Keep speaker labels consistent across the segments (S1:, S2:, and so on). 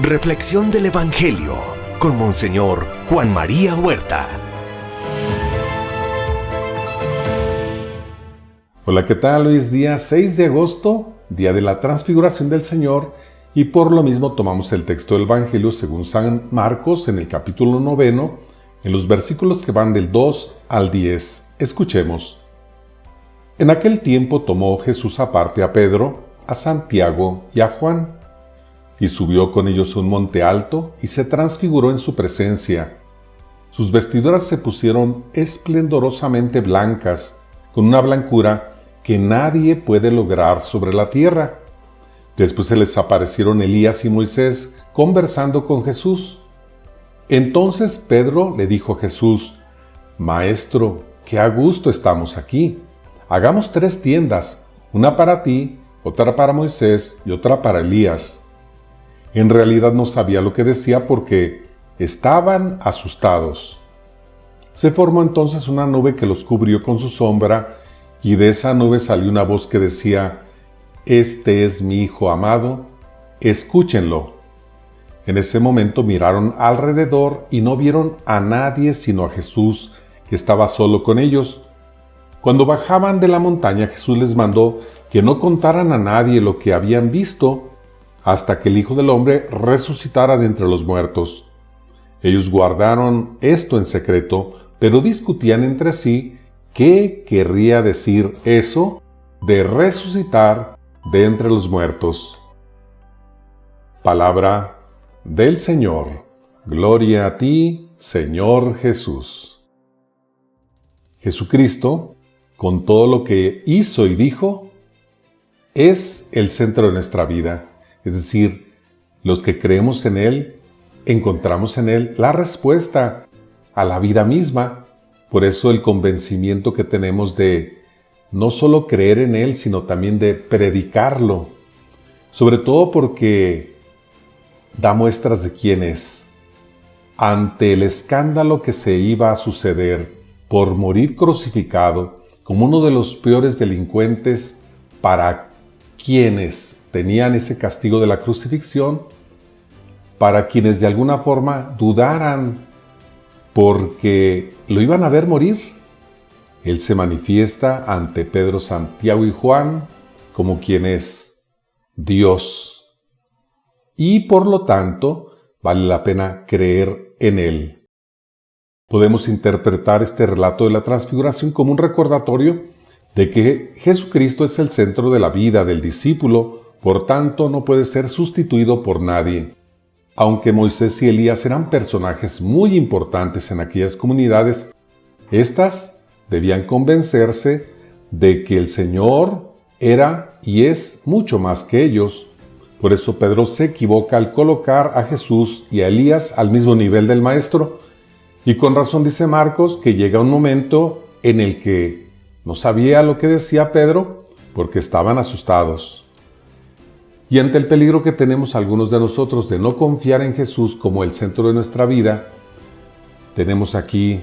S1: Reflexión del Evangelio con Monseñor Juan María Huerta.
S2: Hola, ¿qué tal? Hoy es día 6 de agosto, día de la Transfiguración del Señor, y por lo mismo tomamos el texto del Evangelio según San Marcos en el capítulo 9, en los versículos que van del 2 al 10. Escuchemos. En aquel tiempo tomó Jesús aparte a Pedro, a Santiago y a Juan, y subió con ellos a un monte alto y se transfiguró en su presencia. Sus vestiduras se pusieron esplendorosamente blancas, con una blancura que nadie puede lograr sobre la tierra. Después se les aparecieron Elías y Moisés conversando con Jesús. Entonces Pedro le dijo a Jesús: Maestro, qué a gusto estamos aquí. Hagamos 3 tiendas, una para ti, otra para Moisés y otra para Elías. En realidad no sabía lo que decía porque estaban asustados. Se formó entonces una nube que los cubrió con su sombra, y de esa nube salió una voz que decía: Este es mi Hijo amado, escúchenlo. En ese momento miraron alrededor y no vieron a nadie sino a Jesús, que estaba solo con ellos. Cuando bajaban de la montaña, Jesús les mandó que no contaran a nadie lo que habían visto, hasta que el Hijo del Hombre resucitara de entre los muertos. Ellos guardaron esto en secreto, pero discutían entre sí qué querría decir eso de resucitar de entre los muertos. Palabra del Señor. Gloria a ti, Señor Jesús. Jesucristo, con todo lo que hizo y dijo, es el centro de nuestra vida. Es decir, los que creemos en Él, encontramos en Él la respuesta a la vida misma. Por eso el convencimiento que tenemos de no solo creer en Él, sino también de predicarlo. Sobre todo porque da muestras de quién es. Ante el escándalo que se iba a suceder por morir crucificado como uno de los peores delincuentes para quienes tenían ese castigo de la crucifixión, para quienes de alguna forma dudaran porque lo iban a ver morir, Él se manifiesta ante Pedro, Santiago y Juan como quien es Dios. Y por lo tanto, vale la pena creer en Él. Podemos interpretar este relato de la transfiguración como un recordatorio de que Jesucristo es el centro de la vida del discípulo, por tanto no puede ser sustituido por nadie. Aunque Moisés y Elías eran personajes muy importantes en aquellas comunidades, éstas debían convencerse de que el Señor era y es mucho más que ellos. Por eso Pedro se equivoca al colocar a Jesús y a Elías al mismo nivel del Maestro, y con razón dice Marcos que llega un momento en el que no sabía lo que decía Pedro porque estaban asustados. Y ante el peligro que tenemos algunos de nosotros de no confiar en Jesús como el centro de nuestra vida, tenemos aquí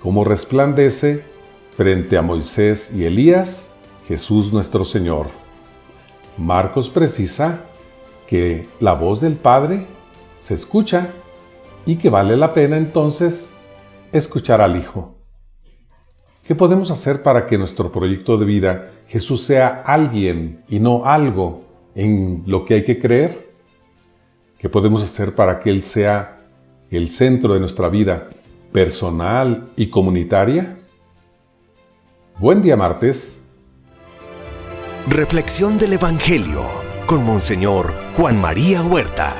S2: cómo resplandece frente a Moisés y Elías Jesús nuestro Señor. Marcos precisa que la voz del Padre se escucha y que vale la pena entonces escuchar al Hijo. ¿Qué podemos hacer para que nuestro proyecto de vida Jesús sea alguien y no algo en lo que hay que creer? ¿Qué podemos hacer para que Él sea el centro de nuestra vida personal y comunitaria? Buen día martes.
S1: Reflexión del Evangelio con Monseñor Juan María Huerta.